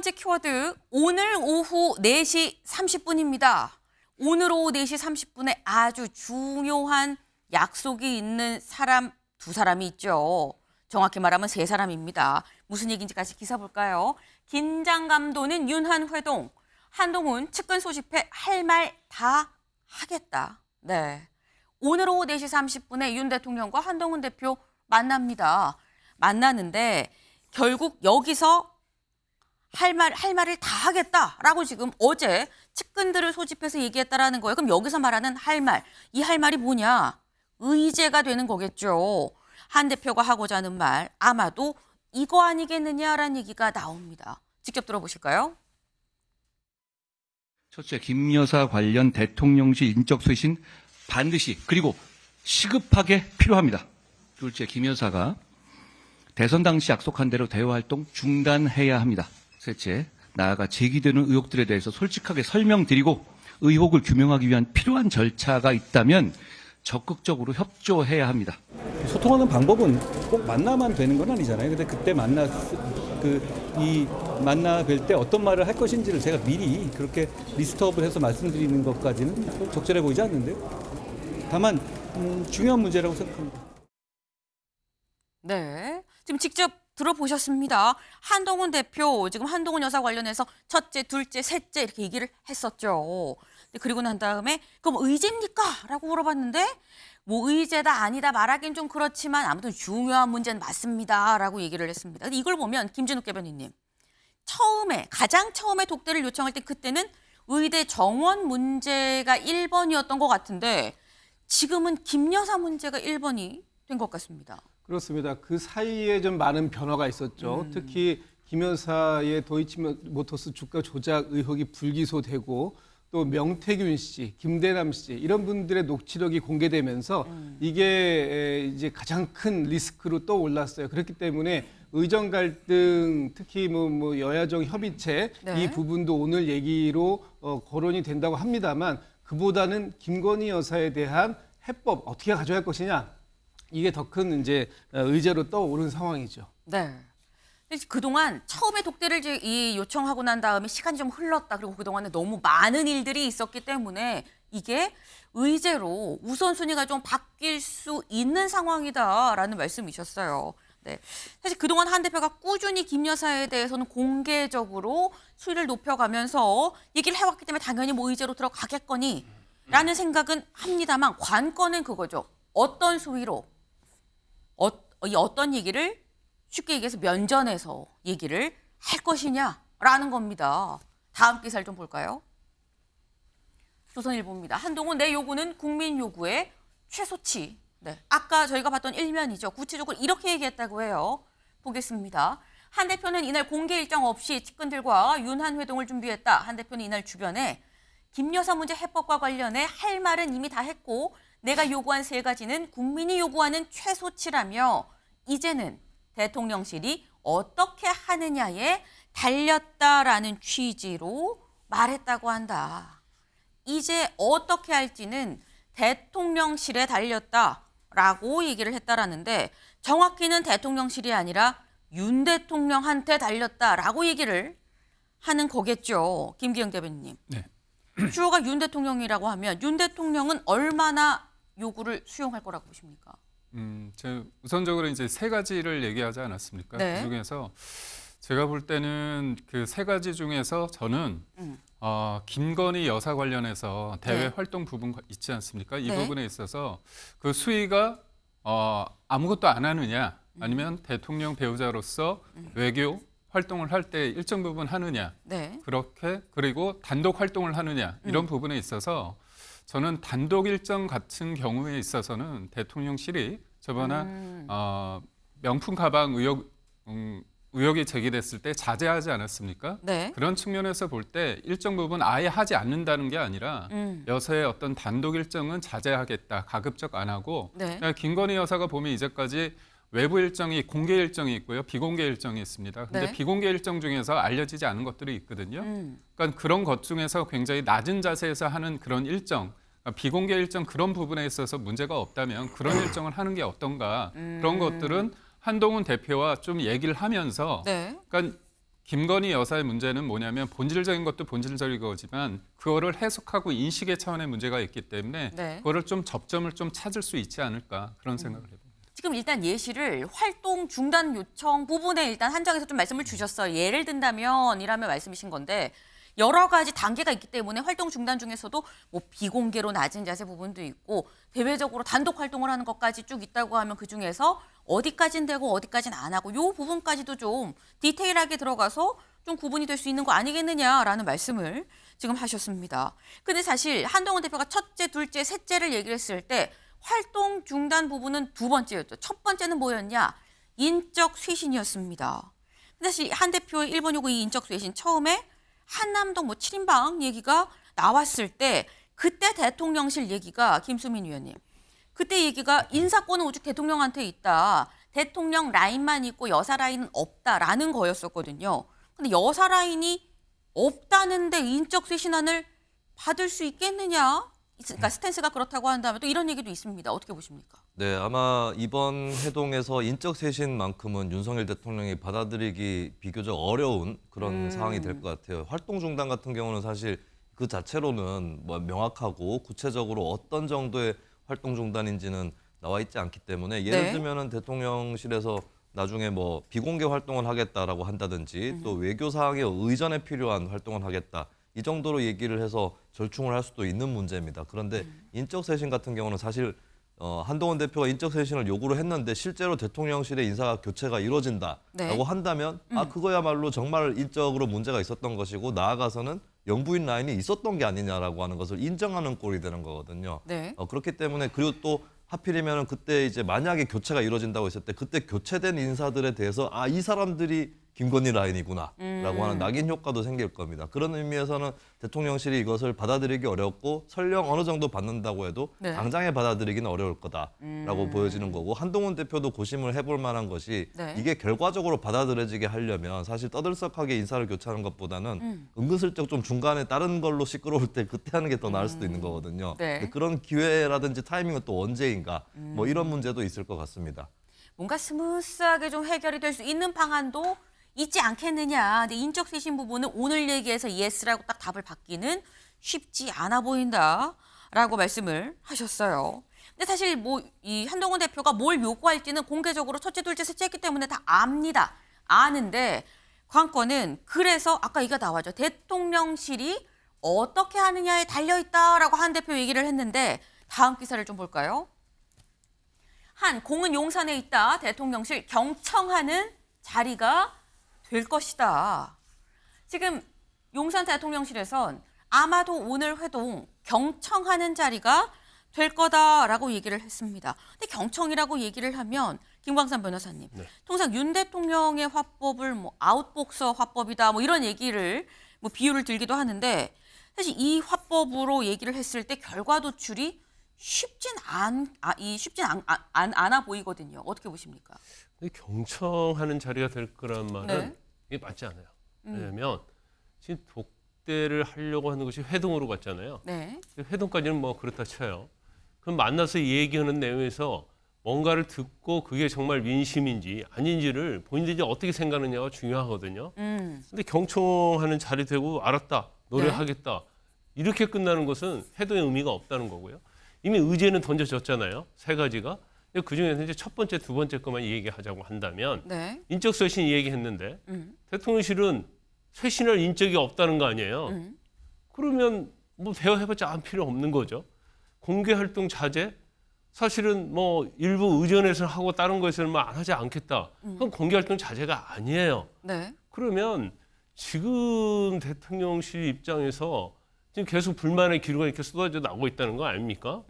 번째 키워드, 오늘 오후 4시 30분입니다. 오늘 오후 4시 30분에 아주 중요한 약속이 있는 사람 두 사람이 있죠. 정확히 말하면 세 사람입니다. 무슨 얘기인지까지 기사 볼까요? 긴장감 도는 윤한 회동. 한동훈 측근 소집해 할 말 다 하겠다. 네. 오늘 오후 4시 30분에 윤 대통령과 한동훈 대표 만납니다. 만나는데 결국 여기서 할 말을 다 하겠다라고 지금 어제 측근들을 소집해서 얘기했다라는 거예요. 그럼 여기서 말하는 할 말, 이 할 말이 뭐냐? 의제가 되는 거겠죠. 한 대표가 하고자 하는 말, 아마도 이거 아니겠느냐라는 얘기가 나옵니다. 직접 들어보실까요? 첫째, 김 여사 관련 대통령실 인적 쇄신 반드시 그리고 시급하게 필요합니다. 둘째, 김 여사가 대선 당시 약속한 대로 대화 활동 중단해야 합니다. 셋째, 나아가 제기되는 의혹들에 대해서 솔직하게 설명드리고 의혹을 규명하기 위한 필요한 절차가 있다면 적극적으로 협조해야 합니다. 소통하는 방법은 꼭 만나만 되는 건 아니잖아요. 근데 그때 만나 뵐 때 어떤 말을 할 것인지를 제가 미리 그렇게 리스트업을 해서 말씀드리는 것까지는 적절해 보이지 않는데요. 다만 중요한 문제라고 생각합니다. 네, 지금 직접 들어보셨습니다. 한동훈 대표, 지금 한동훈 여사 관련해서 첫째, 둘째, 셋째 이렇게 얘기를 했었죠. 그리고 난 다음에 그럼 의제입니까? 라고 물어봤는데 뭐 의제다 아니다 말하긴 좀 그렇지만 아무튼 중요한 문제는 맞습니다. 라고 얘기를 했습니다. 근데 이걸 보면 김진욱 대변인님, 가장 처음에 독대를 요청할 때 그때는 의대 정원 문제가 1번이었던 것 같은데 지금은 김 여사 문제가 1번이 된 것 같습니다. 그렇습니다. 그 사이에 좀 많은 변화가 있었죠. 특히 김 여사의 도이치모터스 주가 조작 의혹이 불기소되고 또 명태균 씨, 김대남 씨 이런 분들의 녹취록이 공개되면서 이게 이제 가장 큰 리스크로 떠올랐어요. 그렇기 때문에 의정 갈등, 특히 뭐 여야정 협의체 네. 이 부분도 오늘 얘기로 거론이 된다고 합니다만 그보다는 김건희 여사에 대한 해법 어떻게 가져갈 것이냐. 이게 더 큰 이제 의제로 떠오른 상황이죠. 네. 그동안 처음에 독대를 요청하고 난 다음에 시간이 좀 흘렀다. 그리고 그동안에 너무 많은 일들이 있었기 때문에 이게 의제로 우선순위가 좀 바뀔 수 있는 상황이다라는 말씀이셨어요. 네. 사실 그동안 한 대표가 꾸준히 김 여사에 대해서는 공개적으로 수위를 높여가면서 얘기를 해왔기 때문에 당연히 뭐 의제로 들어가겠거니라는 생각은 합니다만 관건은 그거죠. 어떤 수위로 어떤 얘기를 쉽게 얘기해서 면전에서 얘기를 할 것이냐라는 겁니다. 다음 기사를 좀 볼까요? 조선일보입니다. 한동훈 내 요구는 국민 요구의 최소치. 네, 아까 저희가 봤던 일면이죠. 구체적으로 이렇게 얘기했다고 해요. 보겠습니다. 한 대표는 이날 공개 일정 없이 측근들과 윤한 회동을 준비했다. 한 대표는 이날 주변에 김 여사 문제 해법과 관련해 할 말은 이미 다 했고 내가 요구한 세 가지는 국민이 요구하는 최소치라며 이제는 대통령실이 어떻게 하느냐에 달렸다라는 취지로 말했다고 한다. 이제 어떻게 할지는 대통령실에 달렸다라고 얘기를 했다라는데 정확히는 대통령실이 아니라 윤 대통령한테 달렸다라고 얘기를 하는 거겠죠. 김기영 대변인님. 네. 주어가 윤 대통령이라고 하면 윤 대통령은 얼마나 요구를 수용할 거라고 보십니까? 우선적으로 이제 세 가지를 얘기하지 않았습니까? 네. 그중에서 제가 볼 때는 그 세 가지 중에서 저는 김건희 여사 관련해서 대외 네. 활동 부분 있지 않습니까? 이 네. 부분에 있어서 그 수위가 아무것도 안 하느냐 아니면 대통령 배우자로서 외교 활동을 할 때 일정 부분 하느냐 네. 그렇게 그리고 단독 활동을 하느냐 이런 부분에 있어서 저는 단독 일정 같은 경우에 있어서는 대통령실이 저번에 명품 가방 의혹이 제기됐을 때 자제하지 않았습니까? 네. 그런 측면에서 볼 때 일정 부분 아예 하지 않는다는 게 아니라 여사의 어떤 단독 일정은 자제하겠다, 가급적 안 하고 네. 김건희 여사가 보면 이제까지 외부 일정이 공개 일정이 있고요, 비공개 일정이 있습니다. 근데 네. 비공개 일정 중에서 알려지지 않은 것들이 있거든요. 그러니까 그런 것 중에서 굉장히 낮은 자세에서 하는 그런 일정, 비공개 일정 그런 부분에 있어서 문제가 없다면 그런 일정을 하는 게 어떤가 그런 것들은 한동훈 대표와 좀 얘기를 하면서 네. 그러니까 김건희 여사의 문제는 뭐냐면 본질적인 것도 본질적인 거지만 그거를 해석하고 인식의 차원의 문제가 있기 때문에 네. 그거를 좀 접점을 좀 찾을 수 있지 않을까 그런 생각을 해봅니다. 지금 일단 예시를 활동 중단 요청 부분에 일단 한정해서 좀 말씀을 주셨어요. 예를 든다면이라면 말씀이신 건데 여러 가지 단계가 있기 때문에 활동 중단 중에서도 뭐 비공개로 낮은 자세 부분도 있고 대외적으로 단독 활동을 하는 것까지 쭉 있다고 하면 그중에서 어디까지는 되고 어디까지는 안 하고 요 부분까지도 좀 디테일하게 들어가서 좀 구분이 될 수 있는 거 아니겠느냐라는 말씀을 지금 하셨습니다. 근데 사실 한동훈 대표가 첫째, 둘째, 셋째를 얘기를 했을 때 활동 중단 부분은 두 번째였죠. 첫 번째는 뭐였냐? 인적 쇄신이었습니다. 사실 한 대표의 1번 요구 이 인적 쇄신 처음에 한남동 뭐 7인방 얘기가 나왔을 때 그때 대통령실 얘기가 김수민 위원님. 그때 얘기가 인사권은 오직 대통령한테 있다. 대통령 라인만 있고 여사 라인은 없다라는 거였었거든요. 근데 여사 라인이 없다는데 인적 쇄신안을 받을 수 있겠느냐? 그러니까 스탠스가 그렇다고 한다면 또 이런 얘기도 있습니다. 어떻게 보십니까? 네, 아마 이번 회동에서 인적 쇄신만큼은 윤석열 대통령이 받아들이기 비교적 어려운 그런 상황이 될 것 같아요. 활동 중단 같은 경우는 사실 그 자체로는 뭐 명확하고 구체적으로 어떤 정도의 활동 중단인지는 나와 있지 않기 때문에 예를 네. 들면은 대통령실에서 나중에 뭐 비공개 활동을 하겠다라고 한다든지 또 외교 사항의 의전에 필요한 활동을 하겠다. 이 정도로 얘기를 해서 절충을 할 수도 있는 문제입니다. 그런데 인적 쇄신 같은 경우는 사실 한동훈 대표가 인적 쇄신을 요구를 했는데 실제로 대통령실의 인사 교체가 이루어진다라고 네. 한다면 그거야말로 정말 인적으로 문제가 있었던 것이고 나아가서는 영부인 라인이 있었던 게 아니냐라고 하는 것을 인정하는 꼴이 되는 거거든요. 네. 그렇기 때문에 그리고 또 하필이면 그때 이제 만약에 교체가 이루어진다고 했을 때 그때 교체된 인사들에 대해서 이 사람들이 김건희 라인이구나라고 하는 낙인 효과도 생길 겁니다. 그런 의미에서는 대통령실이 이것을 받아들이기 어렵고 설령 어느 정도 받는다고 해도 네. 당장에 받아들이기는 어려울 거다라고 보여지는 거고 한동훈 대표도 고심을 해볼 만한 것이 네. 이게 결과적으로 받아들여지게 하려면 사실 떠들썩하게 인사를 교체하는 것보다는 은근슬쩍 좀 중간에 다른 걸로 시끄러울 때 그때 하는 게 더 나을 수도 있는 거거든요. 네. 근데 그런 기회라든지 타이밍은 또 언제인가 뭐 이런 문제도 있을 것 같습니다. 뭔가 스무스하게 좀 해결이 될 수 있는 방안도 있지 않겠느냐. 근데 인적 쇄신 부분은 오늘 얘기해서 예스라고 딱 답을 받기는 쉽지 않아 보인다라고 말씀을 하셨어요. 근데 사실 뭐 이 한동훈 대표가 뭘 요구할지는 공개적으로 첫째, 둘째, 셋째 했기 때문에 다 압니다. 아는데 관건은 그래서 아까 이게 나와죠. 대통령실이 어떻게 하느냐에 달려있다라고 한 대표 얘기를 했는데 다음 기사를 좀 볼까요? 한 공은 용산에 있다. 대통령실 경청하는 자리가 될 것이다. 지금 용산 대통령실에선 아마도 오늘 회동 경청하는 자리가 될 거다라고 얘기를 했습니다. 근데 경청이라고 얘기를 하면 김광삼 변호사님, 통상 윤 대통령의 화법을 뭐 아웃복서 화법이다 뭐 이런 얘기를 뭐 비유를 들기도 하는데 사실 이 화법으로 얘기를 했을 때 결과 도출이 쉽진 않아 보이거든요. 어떻게 보십니까? 근데 경청하는 자리가 될 거란 말은 네. 이게 맞지 않아요. 왜냐하면 지금 독대를 하려고 하는 것이 회동으로 갔잖아요. 네. 회동까지는 뭐 그렇다 쳐요. 그럼 만나서 얘기하는 내용에서 뭔가를 듣고 그게 정말 민심인지 아닌지를 본인들이 어떻게 생각하느냐가 중요하거든요. 근데 경청하는 자리 되고 알았다, 노력하겠다 이렇게 끝나는 것은 회동의 의미가 없다는 거고요. 이미 의제는 던져졌잖아요. 세 가지가. 그 중에서 이제 첫 번째, 두 번째 것만 얘기하자고 한다면 네. 인적 쇄신 얘기했는데 대통령실은 쇄신할 인적이 없다는 거 아니에요. 그러면 뭐 대화해봤자 아무 필요 없는 거죠. 공개 활동 자제? 사실은 뭐 일부 의전에서 하고 다른 거에서는 뭐 안 하지 않겠다. 그건 공개 활동 자제가 아니에요. 네. 그러면 지금 대통령실 입장에서 지금 계속 불만의 기류가 이렇게 쏟아져 나오고 있다는 거 아닙니까?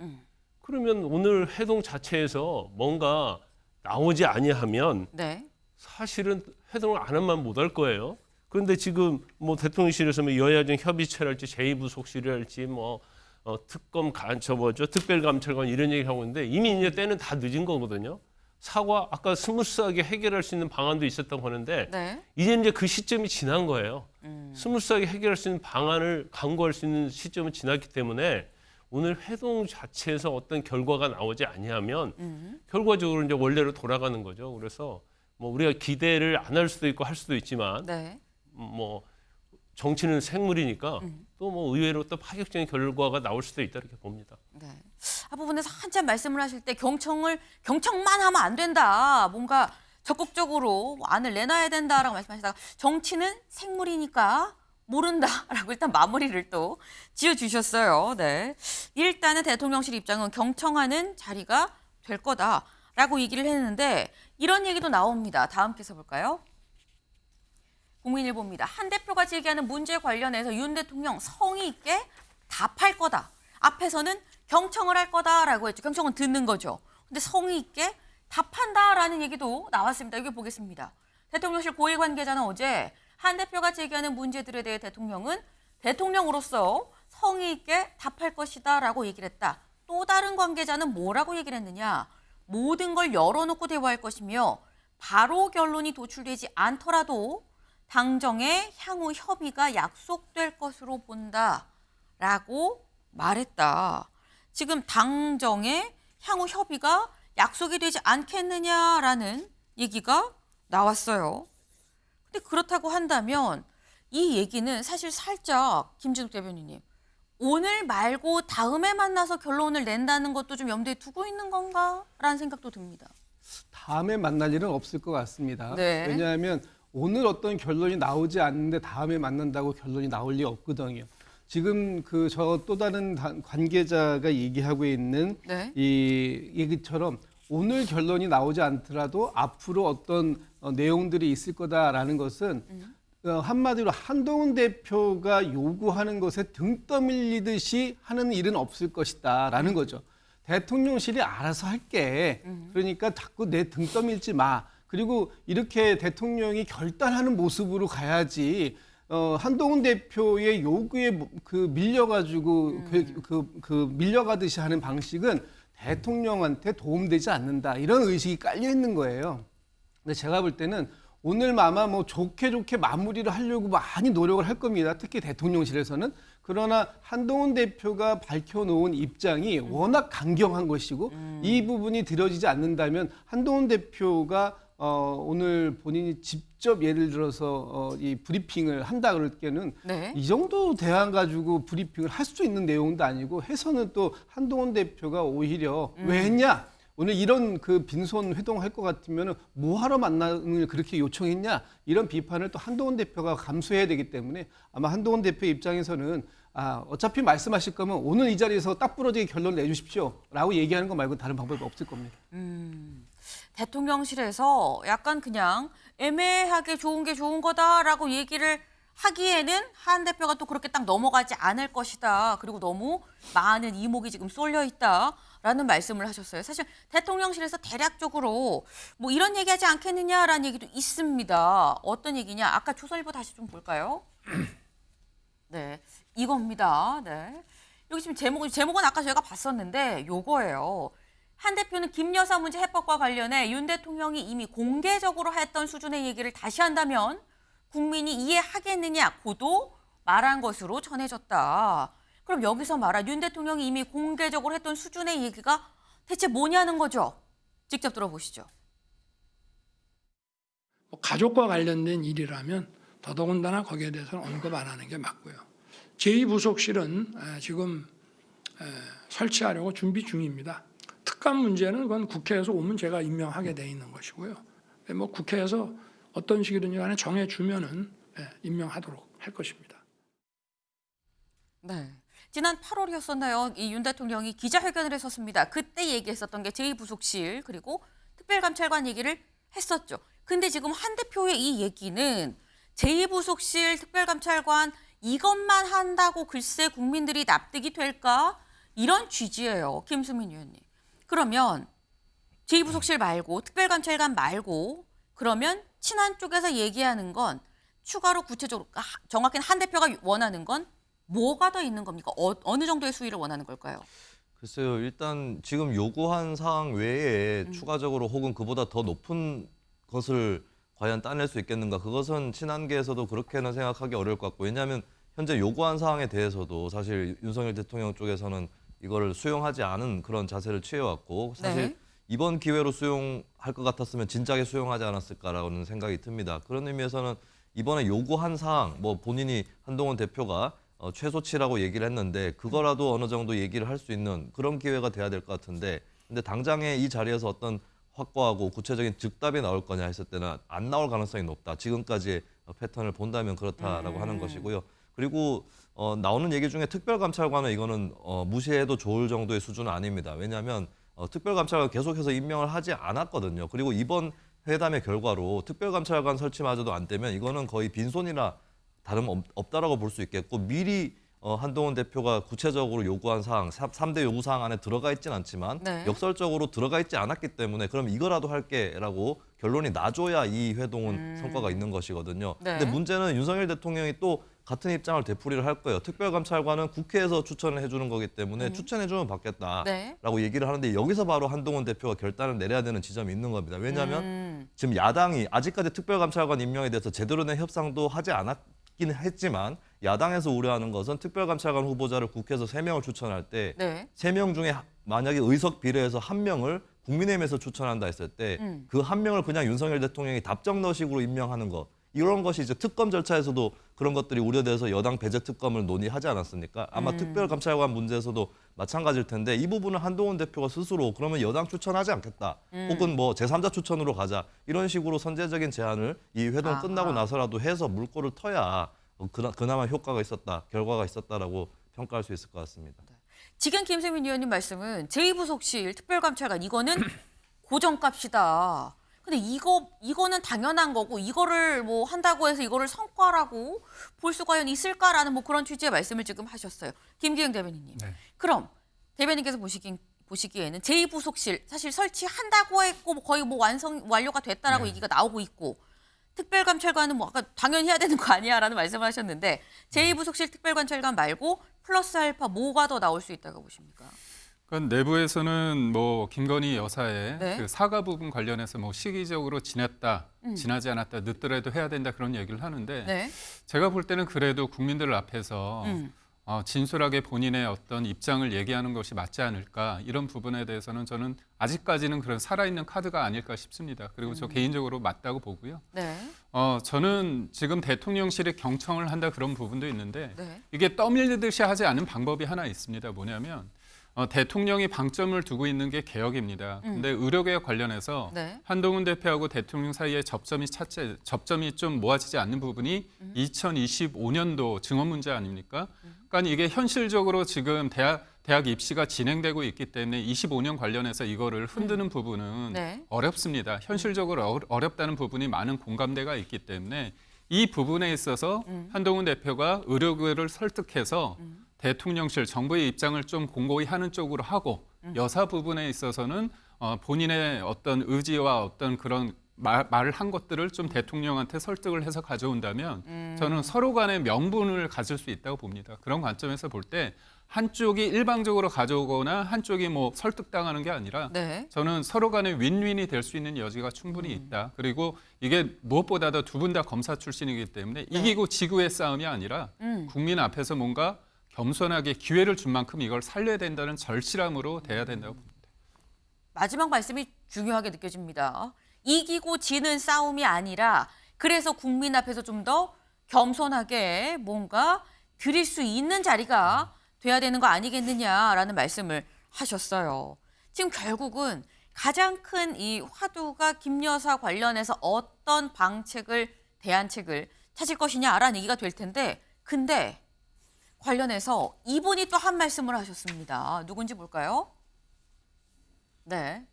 그러면 오늘 회동 자체에서 뭔가 나오지 아니하면 네. 사실은 회동을 안 하면 못 할 거예요. 그런데 지금 뭐 대통령실에서 뭐 여야정 협의체랄지 제2부속실이랄지 뭐 특검 특별감찰관 이런 얘기를 하고 있는데 이미 이제 때는 다 늦은 거거든요. 사과 아까 스무스하게 해결할 수 있는 방안도 있었다고 하는데 네. 이제 그 시점이 지난 거예요. 스무스하게 해결할 수 있는 방안을 강구할 수 있는 시점은 지났기 때문에 오늘 회동 자체에서 어떤 결과가 나오지 아니하면 결과적으로 이제 원래로 돌아가는 거죠. 그래서 뭐 우리가 기대를 안 할 수도 있고 할 수도 있지만 네. 뭐 정치는 생물이니까 또 뭐 의외로 또 파격적인 결과가 나올 수도 있다 이렇게 봅니다. 네. 앞부분에서 한참 말씀을 하실 때 경청만 하면 안 된다. 뭔가 적극적으로 안을 내놔야 된다라고 말씀하시다가 정치는 생물이니까 모른다라고 일단 마무리를 또 지어주셨어요. 네. 일단은 대통령실 입장은 경청하는 자리가 될 거다라고 얘기를 했는데 이런 얘기도 나옵니다. 다음 기사 볼까요? 국민일보입니다. 한 대표가 제기하는 문제 관련해서 윤 대통령 성의 있게 답할 거다. 앞에서는 경청을 할 거다라고 했죠. 경청은 듣는 거죠. 근데 성의 있게 답한다라는 얘기도 나왔습니다. 여기 보겠습니다. 대통령실 고위 관계자는 어제 한 대표가 제기하는 문제들에 대해 대통령은 대통령으로서 성의 있게 답할 것이다라고 얘기를 했다. 또 다른 관계자는 뭐라고 얘기를 했느냐. 모든 걸 열어놓고 대화할 것이며 바로 결론이 도출되지 않더라도 당정의 향후 협의가 약속될 것으로 본다라고 말했다. 지금 당정의 향후 협의가 약속이 되지 않겠느냐라는 얘기가 나왔어요. 근데 그렇다고 한다면 이 얘기는 사실 살짝 김진욱 대변인님 오늘 말고 다음에 만나서 결론을 낸다는 것도 좀 염두에 두고 있는 건가라는 생각도 듭니다. 다음에 만날 일은 없을 것 같습니다. 네. 왜냐하면 오늘 어떤 결론이 나오지 않는데 다음에 만난다고 결론이 나올 리 없거든요. 지금 저 또 다른 관계자가 얘기하고 있는 네. 이 얘기처럼 오늘 결론이 나오지 않더라도 앞으로 어떤 내용들이 있을 거다라는 것은 한마디로 한동훈 대표가 요구하는 것에 등 떠밀리듯이 하는 일은 없을 것이다라는 거죠. 대통령실이 알아서 할게. 그러니까 자꾸 내 등 떠밀지 마. 그리고 이렇게 대통령이 결단하는 모습으로 가야지. 한동훈 대표의 요구에 밀려가지고 밀려가듯이 하는 방식은 대통령한테 도움되지 않는다. 이런 의식이 깔려 있는 거예요. 근데 제가 볼 때는 오늘 아마 뭐 좋게 마무리를 하려고 많이 노력을 할 겁니다. 특히 대통령실에서는. 그러나 한동훈 대표가 밝혀놓은 입장이 워낙 강경한 것이고 이 부분이 들어지지 않는다면 한동훈 대표가 오늘 본인이 직접 예를 들어서 이 브리핑을 한다 그럴 때는 네. 이 정도 대안 가지고 브리핑을 할 수 있는 내용도 아니고 해서는 또 한동훈 대표가 오히려 왜 했냐? 오늘 이런 빈손 회동할 것 같으면 뭐하러 만남을 그렇게 요청했냐? 이런 비판을 또 한동훈 대표가 감수해야 되기 때문에 아마 한동훈 대표 입장에서는 어차피 말씀하실 거면 오늘 이 자리에서 딱 부러지게 결론을 내주십시오. 라고 얘기하는 거 말고 다른 방법이 없을 겁니다. 대통령실에서 약간 그냥 애매하게 좋은 게 좋은 거다라고 얘기를 하기에는 한 대표가 또 그렇게 딱 넘어가지 않을 것이다. 그리고 너무 많은 이목이 지금 쏠려 있다라는 말씀을 하셨어요. 사실 대통령실에서 대략적으로 뭐 이런 얘기하지 않겠느냐라는 얘기도 있습니다. 어떤 얘기냐? 아까 조선일보 다시 좀 볼까요? 네, 이겁니다. 네, 여기 지금 제목은 아까 저희가 봤었는데 요거예요. 한 대표는 김 여사 문제 해법과 관련해 윤 대통령이 이미 공개적으로 했던 수준의 얘기를 다시 한다면 국민이 이해하겠느냐고도 말한 것으로 전해졌다. 그럼 여기서 말한 윤 대통령이 이미 공개적으로 했던 수준의 얘기가 대체 뭐냐는 거죠. 직접 들어보시죠. 가족과 관련된 일이라면 더더군다나 거기에 대해서는 언급 안 하는 게 맞고요. 제2부속실은 지금 설치하려고 준비 중입니다. 특감 문제는 그건 국회에서 오면 제가 임명하게 돼 있는 것이고요. 뭐 국회에서 어떤 식이든지 간에 정해주면은 임명하도록 할 것입니다. 네. 지난 8월이었었나요? 이 윤 대통령이 기자회견을 했었습니다. 그때 얘기했었던 게 제2부속실 그리고 특별감찰관 얘기를 했었죠. 근데 지금 한 대표의 이 얘기는 제2부속실 특별감찰관 이것만 한다고 글쎄 국민들이 납득이 될까? 이런 취지예요. 김수민 의원님. 그러면 제2부속실 말고 특별감찰관 말고 그러면 친한 쪽에서 얘기하는 건 추가로 구체적으로 정확히는 한 대표가 원하는 건 뭐가 더 있는 겁니까? 어느 정도의 수위를 원하는 걸까요? 글쎄요. 일단 지금 요구한 사항 외에 추가적으로 혹은 그보다 더 높은 것을 과연 따낼 수 있겠는가? 그것은 친한계에서도 그렇게는 생각하기 어려울 것 같고 왜냐하면 현재 요구한 사항에 대해서도 사실 윤석열 대통령 쪽에서는 이거를 수용하지 않은 그런 자세를 취해왔고 사실 네. 이번 기회로 수용할 것 같았으면 진작에 수용하지 않았을까라는 생각이 듭니다. 그런 의미에서는 이번에 요구한 사항, 뭐 본인이 한동훈 대표가 최소치라고 얘기를 했는데 그거라도 어느 정도 얘기를 할 수 있는 그런 기회가 돼야 될 것 같은데, 근데 당장에 이 자리에서 어떤 확고하고 구체적인 즉답이 나올 거냐 했을 때는 안 나올 가능성이 높다. 지금까지의 패턴을 본다면 그렇다라고 하는 것이고요. 그리고 나오는 얘기 중에 특별감찰관은 이거는 무시해도 좋을 정도의 수준은 아닙니다. 왜냐하면 특별감찰관 계속해서 임명을 하지 않았거든요. 그리고 이번 회담의 결과로 특별감찰관 설치마저도 안 되면 이거는 거의 빈손이나 다름없다라고 볼 수 있겠고, 미리 한동훈 대표가 구체적으로 요구한 사항, 3대 요구 사항 안에 들어가 있진 않지만 네. 역설적으로 들어가 있지 않았기 때문에 그럼 이거라도 할게라고 결론이 나줘야 이 회동은 성과가 있는 것이거든요. 네. 근데 문제는 윤석열 대통령이 또 같은 입장을 되풀이를 할 거예요. 특별감찰관은 국회에서 추천을 해주는 거기 때문에 추천해주면 받겠다라고 네. 얘기를 하는데, 여기서 바로 한동훈 대표가 결단을 내려야 되는 지점이 있는 겁니다. 왜냐하면 지금 야당이 아직까지 특별감찰관 임명에 대해서 제대로 된 협상도 하지 않았긴 했지만, 야당에서 우려하는 것은 특별감찰관 후보자를 국회에서 3명을 추천할 때 네. 3명 중에 만약에 의석 비례해서 1명을 국민의힘에서 추천한다 했을 때 그 1명을 그냥 윤석열 대통령이 답정너식으로 임명하는 것, 이런 것이 이제 특검 절차에서도 그런 것들이 우려돼서 여당 배제 특검을 논의하지 않았습니까? 아마 특별감찰관 문제에서도 마찬가지일 텐데, 이 부분은 한동훈 대표가 스스로 그러면 여당 추천하지 않겠다, 혹은 뭐 제3자 추천으로 가자, 이런 식으로 선제적인 제안을 이 회동 끝나고 나서라도 해서 물꼬를 터야 그나마 효과가 있었다, 결과가 있었다라고 평가할 수 있을 것 같습니다. 지금 김세민 의원님 말씀은 제2부속실 특별감찰관 이거는 고정값이다. 근데 이거는 당연한 거고 이거를 뭐 한다고 해서 이거를 성과라고 볼 수 과연 있을까라는 뭐 그런 취지의 말씀을 지금 하셨어요. 김기영 대변인님. 네. 그럼 대변인께서 보시기에는 제2부속실 사실 설치한다고 했고 거의 뭐 완료가 됐다라고 얘기가 나오고 있고, 특별감찰관은 뭐 아까 당연히 해야 되는 거 아니야라는 말씀을 하셨는데, 제2부속실 특별감찰관 말고 플러스 알파 뭐가 더 나올 수 있다고 보십니까? 그러니까 내부에서는 뭐 김건희 여사의 네. 그 사과 부분 관련해서 뭐 시기적으로 지났다, 지나지 않았다, 늦더라도 해야 된다 그런 얘기를 하는데, 네. 제가 볼 때는 그래도 국민들 앞에서 진솔하게 본인의 어떤 입장을 얘기하는 것이 맞지 않을까, 이런 부분에 대해서는 저는 아직까지는 그런 살아있는 카드가 아닐까 싶습니다. 그리고 저 개인적으로 맞다고 보고요. 네. 저는 지금 대통령실에 경청을 한다 그런 부분도 있는데, 네. 이게 떠밀리듯이 하지 않은 방법이 하나 있습니다. 뭐냐면 대통령이 방점을 두고 있는 게 개혁입니다. 근데 의료개혁 관련해서 네. 한동훈 대표하고 대통령 사이에 접점이 좀 모아지지 않는 부분이 2025년도 증원 문제 아닙니까? 그러니까 이게 현실적으로 지금 대학 입시가 진행되고 있기 때문에 25년 관련해서 이거를 흔드는 부분은 네. 어렵습니다. 현실적으로 어렵다는 부분이 많은 공감대가 있기 때문에 이 부분에 있어서 한동훈 대표가 의료계를 설득해서 대통령실, 정부의 입장을 좀 공고히 하는 쪽으로 하고, 여사 부분에 있어서는 본인의 어떤 의지와 어떤 그런 말을 한 것들을 좀 대통령한테 설득을 해서 가져온다면 저는 서로 간의 명분을 가질 수 있다고 봅니다. 그런 관점에서 볼 때 한쪽이 일방적으로 가져오거나 한쪽이 뭐 설득당하는 게 아니라 네. 저는 서로 간의 윈윈이 될 수 있는 여지가 충분히 있다. 그리고 이게 무엇보다도 두 분 다 검사 출신이기 때문에 이기고 지구의 싸움이 아니라 국민 앞에서 뭔가 겸손하게 기회를 준 만큼 이걸 살려야 된다는 절실함으로 돼야 된다고 봅니다. 마지막 말씀이 중요하게 느껴집니다. 이기고 지는 싸움이 아니라 그래서 국민 앞에서 좀 더 겸손하게 뭔가 드릴 수 있는 자리가 돼야 되는 거 아니겠느냐라는 말씀을 하셨어요. 지금 결국은 가장 큰 이 화두가 김 여사 관련해서 어떤 대안책을 찾을 것이냐라는 얘기가 될 텐데, 근데 관련해서 이분이 또 한 말씀을 하셨습니다. 누군지 볼까요? 네,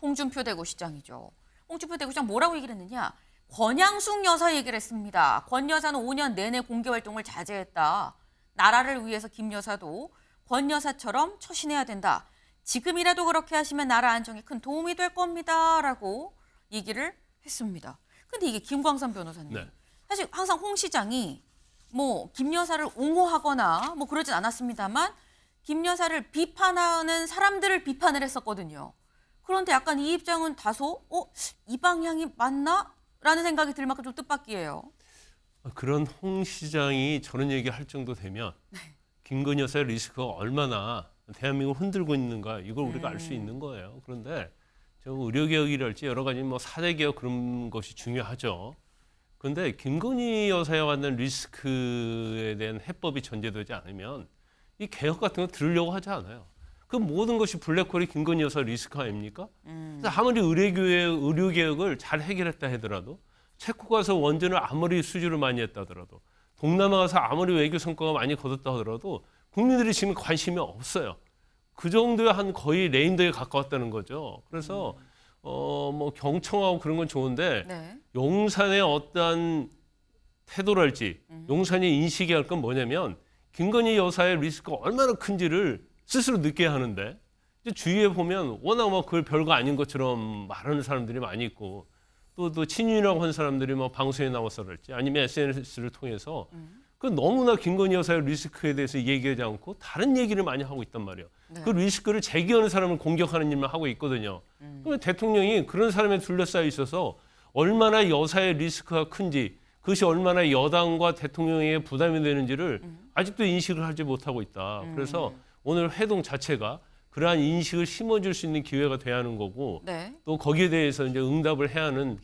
홍준표 대구시장이죠. 홍준표 대구시장 뭐라고 얘기를 했느냐? 권양숙 여사 얘기를 했습니다. 권 여사는 5년 내내 공개활동을 자제했다. 나라를 위해서 김 여사도 권 여사처럼 처신해야 된다. 지금이라도 그렇게 하시면 나라 안정에 큰 도움이 될 겁니다. 라고 얘기를 했습니다. 근데 이게 김광선 변호사님. 네. 사실 항상 홍 시장이 뭐 김 여사를 옹호하거나 뭐 그러진 않았습니다만 김 여사를 비판하는 사람들을 비판을 했었거든요. 그런데 약간 이 입장은 다소 이 방향이 맞나? 라는 생각이 들 만큼 좀 뜻밖이에요. 그런 홍 시장이 저런 얘기할 정도 되면 김건희 여사의 리스크가 얼마나 대한민국을 흔들고 있는가, 이걸 우리가 알 수 있는 거예요. 그런데 저 의료개혁이랄지 여러 가지 뭐 4대 개혁 그런 것이 중요하죠. 그런데 김건희 여사에 관한 리스크에 대한 해법이 전제되지 않으면 이 개혁 같은 거 들으려고 하지 않아요. 그 모든 것이 블랙홀이 김건희 여사 리스크 아닙니까? 그래서 아무리 의료개혁을 잘 해결했다 하더라도 체코 가서 원전을 아무리 수주를 많이 했다 하더라도 동남아 가서 아무리 외교 성과가 많이 거뒀다 하더라도 국민들이 지금 관심이 없어요. 그 정도의 한 거의 레인더에 가까웠다는 거죠. 그래서 뭐 경청하고 그런 건 좋은데 네. 용산의 어떠한 태도랄지 용산이 인식해야 할 건 뭐냐면 김건희 여사의 리스크가 얼마나 큰지를 스스로 느껴야 하는데 이제 주위에 보면 워낙 뭐 그걸 별거 아닌 것처럼 말하는 사람들이 많이 있고 또 친윤이라고 한 사람들이 뭐 방송에 나와서랄지 아니면 SNS를 통해서 그 너무나 김건희 여사의 리스크에 대해서 얘기하지 않고 다른 얘기를 많이 하고 있단 말이에요. 네. 그 리스크를 제기하는 사람을 공격하는 일만 하고 있거든요. 그러면 대통령이 그런 사람에 둘러싸여 있어서 얼마나 여사의 리스크가 큰지 그것이 얼마나 여당과 대통령에게 부담이 되는지를 아직도 인식을 하지 못하고 있다. 그래서 오늘 회동 자체가 그러한 인식을 심어줄 수 있는 기회가 돼야 하는 거고 네. 또 거기에 대해서 이제 응답을 해야 하는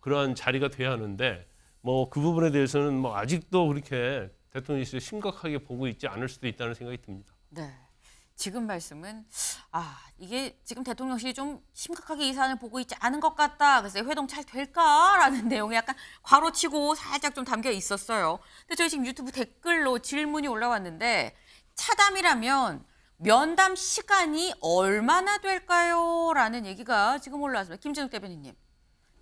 그러한 자리가 돼야 하는데 뭐 그 부분에 대해서는 뭐 아직도 그렇게 대통령이 심각하게 보고 있지 않을 수도 있다는 생각이 듭니다. 네. 지금 말씀은 이게 지금 대통령실이 좀 심각하게 이 사안을 보고 있지 않은 것 같다. 그래서 회동 잘 될까라는 내용이 약간 괄호치고 살짝 좀 담겨 있었어요. 근데 저희 지금 유튜브 댓글로 질문이 올라왔는데 차담이라면 면담 시간이 얼마나 될까요? 라는 얘기가 지금 올라왔습니다. 김진욱 대변인님.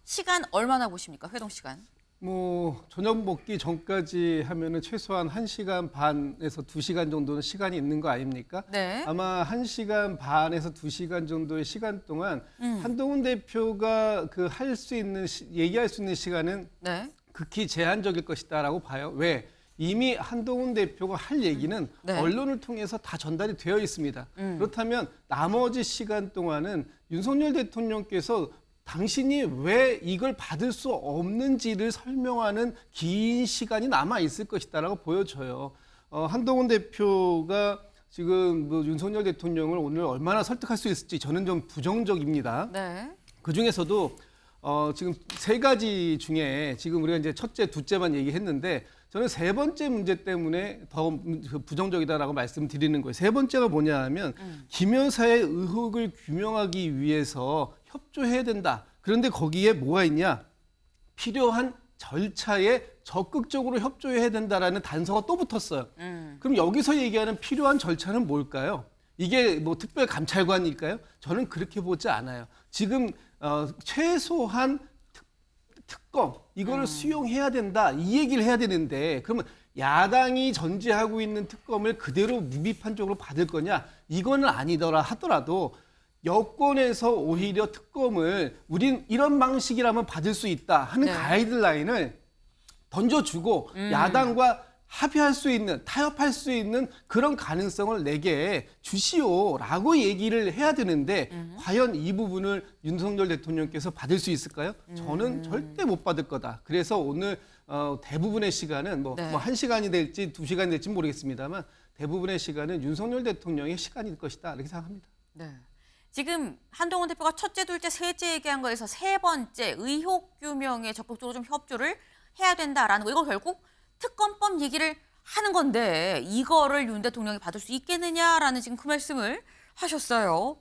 시간 얼마나 보십니까? 회동 시간. 뭐 저녁 먹기 전까지 하면은 최소한 1시간 반에서 2시간 정도는 시간이 있는 거 아닙니까? 네. 아마 1시간 반에서 2시간 정도의 시간 동안 한동훈 대표가 그 할 수 있는 얘기할 수 있는 시간은 네. 극히 제한적일 것이다라고 봐요. 왜? 이미 한동훈 대표가 할 얘기는 네. 언론을 통해서 다 전달이 되어 있습니다. 그렇다면 나머지 시간 동안은 윤석열 대통령께서 당신이 왜 이걸 받을 수 없는지를 설명하는 긴 시간이 남아 있을 것이다라고 보여져요. 한동훈 대표가 지금 뭐 윤석열 대통령을 오늘 얼마나 설득할 수 있을지 저는 좀 부정적입니다. 네. 그 중에서도 지금 세 가지 중에 지금 우리가 이제 첫째, 둘째만 얘기했는데 저는 세 번째 문제 때문에 더 부정적이다라고 말씀드리는 거예요. 세 번째가 뭐냐 하면 김 여사의 의혹을 규명하기 위해서 협조해야 된다. 그런데 거기에 뭐가 있냐? 필요한 절차에 적극적으로 협조해야 된다라는 단서가 또 붙었어요. 그럼 여기서 얘기하는 필요한 절차는 뭘까요? 이게 뭐 특별 감찰관일까요? 저는 그렇게 보지 않아요. 지금 최소한 특검 이거를 수용해야 된다 이 얘기를 해야 되는데 그러면 야당이 전제하고 있는 특검을 그대로 무비판적으로 받을 거냐 이거는 아니더라 하더라도 여권에서 오히려 특검을 우린 이런 방식이라면 받을 수 있다 하는 네. 가이드라인을 던져주고 야당과 합의할 수 있는 타협할 수 있는 그런 가능성을 내게 주시오라고 얘기를 해야 되는데 과연 이 부분을 윤석열 대통령께서 받을 수 있을까요? 저는 절대 못 받을 거다. 그래서 오늘 대부분의 시간은 뭐 네. 1시간이 될지 2시간이 될지 모르겠습니다만 대부분의 시간은 윤석열 대통령의 시간일 것이다. 이렇게 생각합니다. 네. 지금 한동훈 대표가 첫째, 둘째, 셋째 얘기한 거에서 세 번째 의혹 규명에 적극적으로 좀 협조를 해야 된다라는 거. 이거 결국 특검법 얘기를 하는 건데 이거를 윤 대통령이 받을 수 있겠느냐라는 지금 그 말씀을 하셨어요.